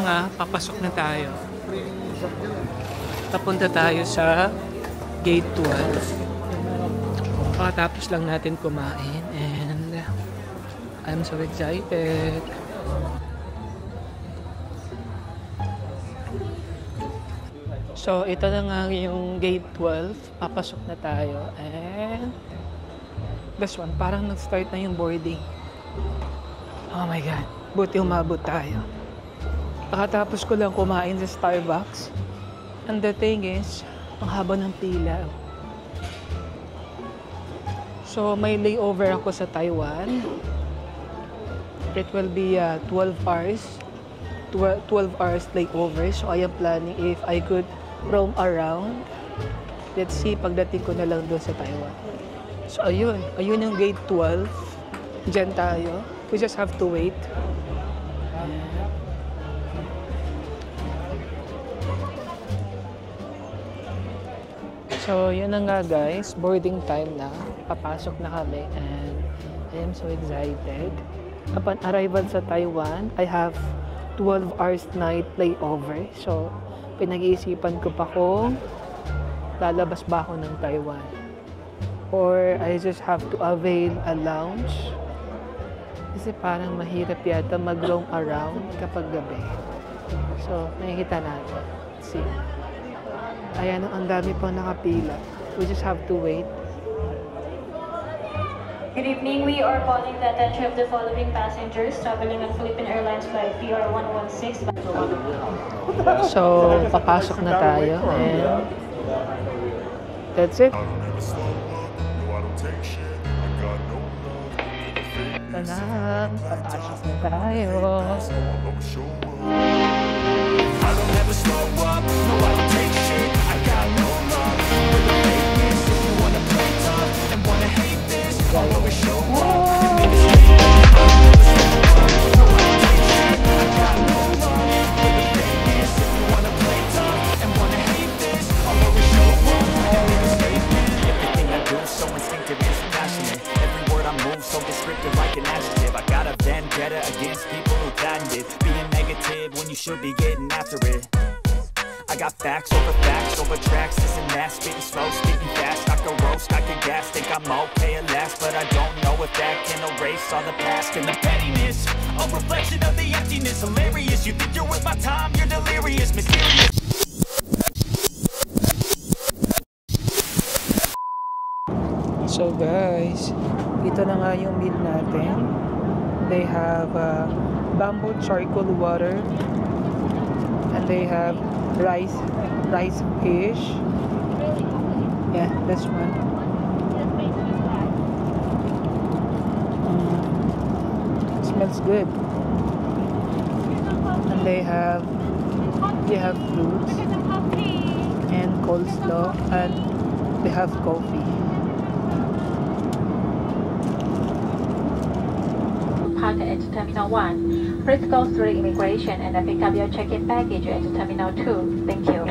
nga, papasok na tayo. Papunta tayo sa Gate 12. Pakatapos lang natin kumain and I'm so excited. So, ito na nga yung Gate 12. Papasok na tayo and this one, parang nag-start na yung boarding. Oh my God, buti umabot tayo. Pakatapos ko lang kumain sa Starbucks. And the thing is, ang haba ng pila. So, may layover ako sa Taiwan. It will be 12 hours. 12 hours layover. So, I am planning if I could roam around. Let's see, pagdating ko na lang doon sa Taiwan. So, ayun. Ayun yung Gate 12. Diyan tayo. We just have to wait. So, yun na nga guys, boarding time na. Papasok na kami and I am so excited. Upon arrival sa Taiwan, I have 12 hours night layover. So, pinag-iisipan ko pa kung lalabas ba ako ng Taiwan. Or I just have to avail a lounge. Kasi parang mahirap yata mag-roam around kapag gabi. So, nakikita natin. Let's see. Ayan, ang dami pang nakapila. We just have to wait. Good evening. We are calling the attention of the following passengers traveling on Philippine Airlines flight PR116. So, papasok na tayo and that's it. Tanan, papasok na tayo. I don't ever slow up, no I don't take shit. I got no love for the fakeness. If you wanna play tough and wanna hate this, I'll always show up. You made a statement. I don't ever slow up, no I don't take shit. I got no love for the fakeness. If you wanna play tough and wanna hate this, I'll always show up. You made a statement. Everything I do so instinctive and so passionate. Every word I move so descriptive like an adjective. I got a vendetta against people who patented being negative when you should be getting after it. I got facts over tracks, this and that, spitting slow, spitting fast, I can roast, I can gas, think I'm okay at last, but I don't know if that can erase all the past and the pettiness, a reflection of the emptiness, hilarious, you think you're worth my time, you're delirious, mysterious. So guys, ito na nga yung meal natin. They have bamboo charcoal water and they have rice fish. Yeah, this one. It smells good. And they have fruits and coleslaw and they have coffee. Park at Terminal 1. Please go through immigration and pick up your check-in baggage at Terminal 2. Thank you.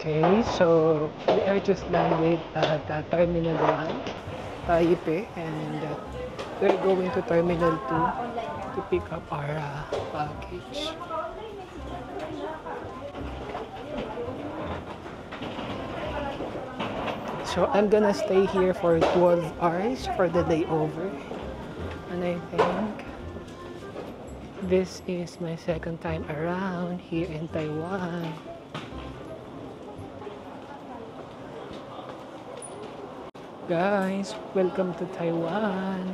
Okay, so we are just landed at Terminal 1, Taipei, and we're going to Terminal 2 to pick up our package. So I'm gonna stay here for 12 hours for the layover, and I think this is my second time around here in Taiwan. Guys, welcome to Taiwan.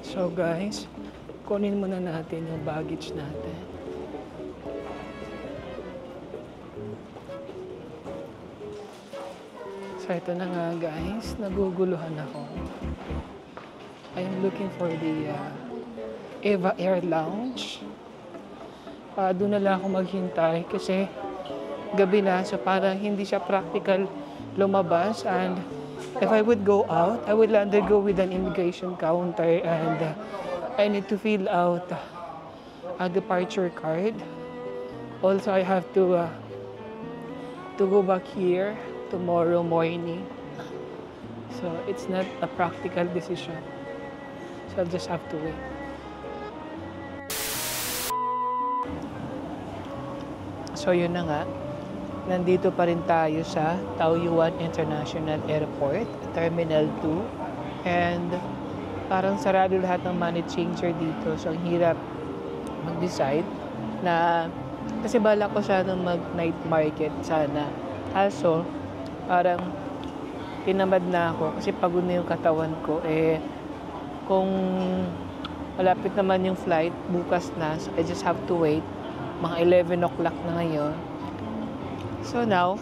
So guys, kunin muna natin yung baggage natin. So ito na nga guys, naguguluhan ako. I am looking for the Eva Air Lounge. Doon na lang ako maghintay kasi gabi na, so parang hindi siya practical lumabas. And if I would go out, I would undergo with an immigration counter, and I need to fill out a departure card. Also, I have to go back here tomorrow morning. So it's not a practical decision. So I'll just have to wait. So yun na nga. Nandito pa rin tayo sa Taoyuan International Airport, Terminal 2. And parang sarado lahat ng money changer dito. So ang hirap mag-decide na, kasi bala ko sana mag-night market sana. Also, parang tinamad na ako kasi pagod na yung katawan ko. Kung malapit naman yung flight, bukas na, so I just have to wait. Mga 11 o'clock na ngayon. So now,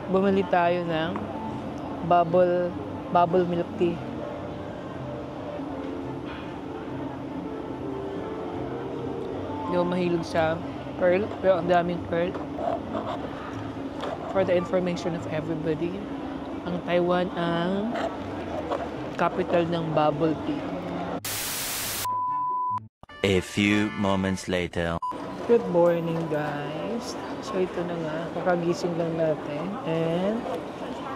bumili tayo ng bubble milk tea. Hindi ako mahilig sa pearl, pero ang daming pearl. For the information of everybody, ang Taiwan ang capital ng bubble tea. A few moments later. Good morning, guys. So ito na nga, kakagising lang natin. And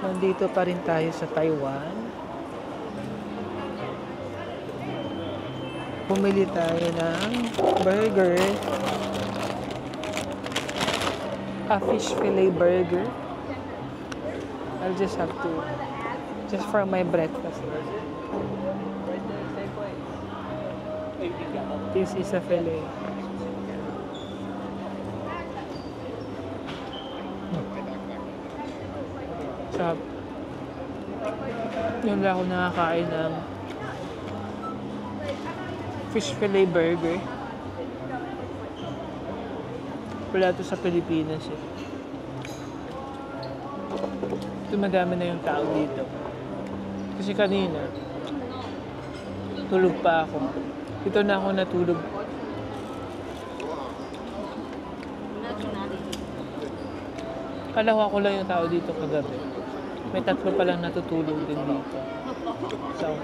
nandito pa rin tayo sa Taiwan. Bumili tayo ng burger. A fish fillet burger. I'll just have to, just for my breakfast. This is a fillet. Sarap. Yun lang ako nakakain ng fish fillet burger. Wala ito sa Pilipinas eh. Dumadami na yung tao dito. Kasi kanina, tulog pa ako. Dito na ako natulog. Kala ko ako lang yung tao dito kagabi. May 3 pa lang natutulog din dito. So,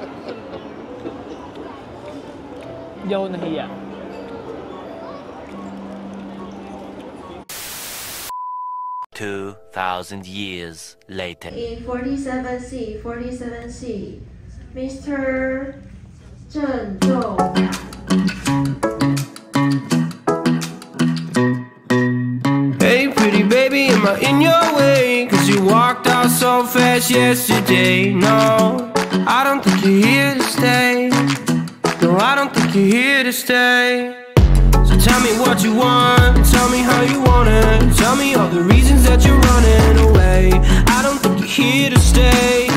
hindi ako nahiya. $2,000 years later. In 47C, Mr. Zheng Zhou. Hey pretty baby, am I in your way? Cause you walked out so fast yesterday. No, I don't think you're here to stay. No, I don't think you're here to stay. So tell me what you want, tell me how you want it. Tell me all the reasons that you're running away. I don't think you're here to stay.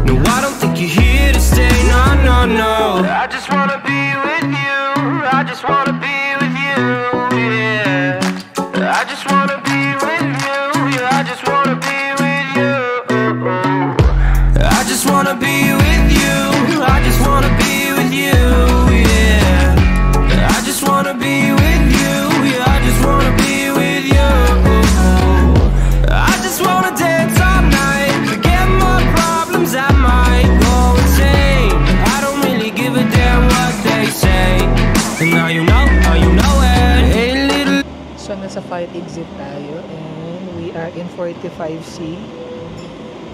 No, I don't think you're here to stay. No, no, no. I just wanna be with you. I just wanna be with you, yeah. I just wanna be with you. Yeah, I just wanna be with you. I just wanna be with you. I just wanna be with you, yeah. I just wanna be with you. Yeah, I just wanna be with you. I just wanna dance all night, forget my problems, I might go insane. I don't really give a damn what they say. And now you know it. Hey little. So nasa fire exit tayo and we are in 45C.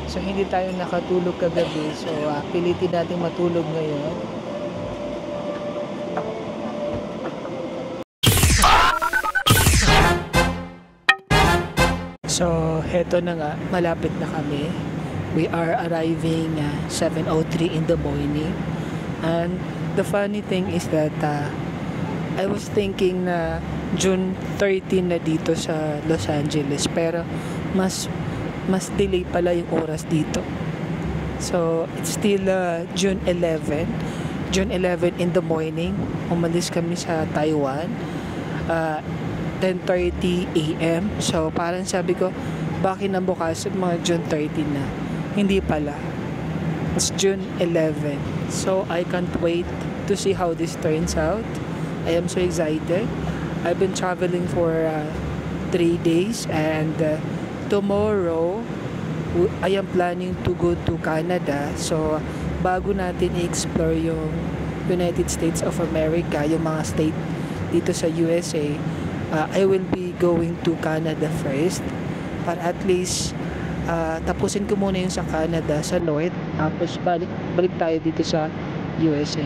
So hindi tayo nakatulog kagabi. So pilitin natin matulog ngayon. So heto na nga, malapit na kami. We are arriving 7:03 in the morning. And the funny thing is that I was thinking na June 13 na dito sa Los Angeles, pero mas delay pala yung oras dito. So it's still June 11 in the morning. Umalis kami sa Taiwan 10:30 AM. So parang sabi ko, bakit na bukas mga June 13 na? Hindi pala, it's June 11. So I can't wait to see how this turns out. I am so excited. I've been traveling for 3 days, and tomorrow I am planning to go to Canada. So bago natin i-explore yung United States of America, yung mga state dito sa USA, I will be going to Canada first para at least tapusin ko muna yung sa Canada sa North, tapos balik tayo dito sa USA.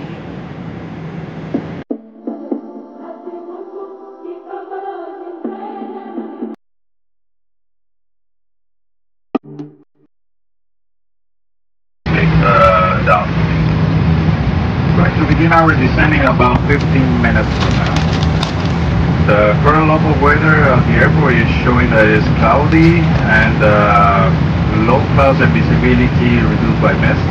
Down. Going to begin our descending about 15 minutes from now. The current local weather at the airport is showing that it's cloudy and low clouds and visibility reduced by mist,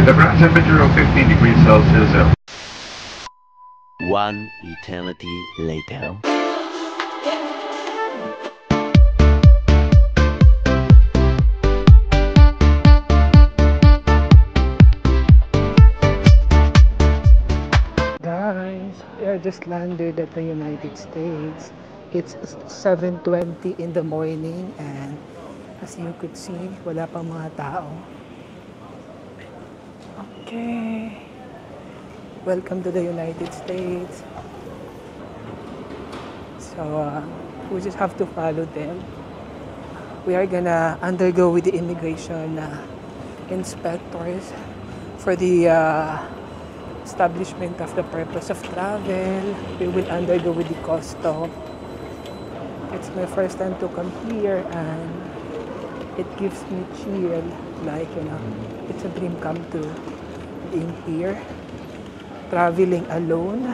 with a ground temperature of 15 degrees Celsius. One eternity later. Just landed at the United States. It's 7:20 in the morning, and as you could see, wala pang mga tao. Okay, welcome to the United States. So we just have to follow them. We are gonna undergo with the immigration inspectors for the establishment of the purpose of travel. We will undergo with the custom. It's my first time to come here, and it gives me chill, like, you know, it's a dream come true being here, traveling alone,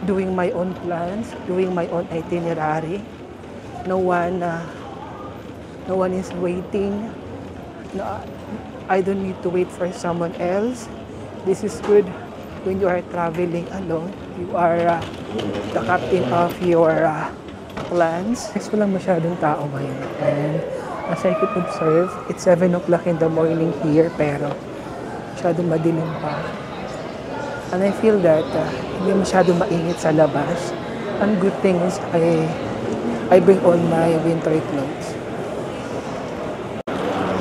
doing my own plans, doing my own itinerary. No one is waiting. No, I don't need to wait for someone else. This is good when you are traveling alone. You are the captain of your plans. There's walang masyadong tao ngayon. And as I could observe, it's 7 o'clock in the morning here, pero masyadong madilim pa. And I feel that hindi masyadong mainit sa labas. And good thing is I bring on my winter clothes.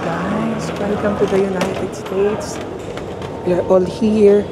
Guys, welcome to the United States. We are all here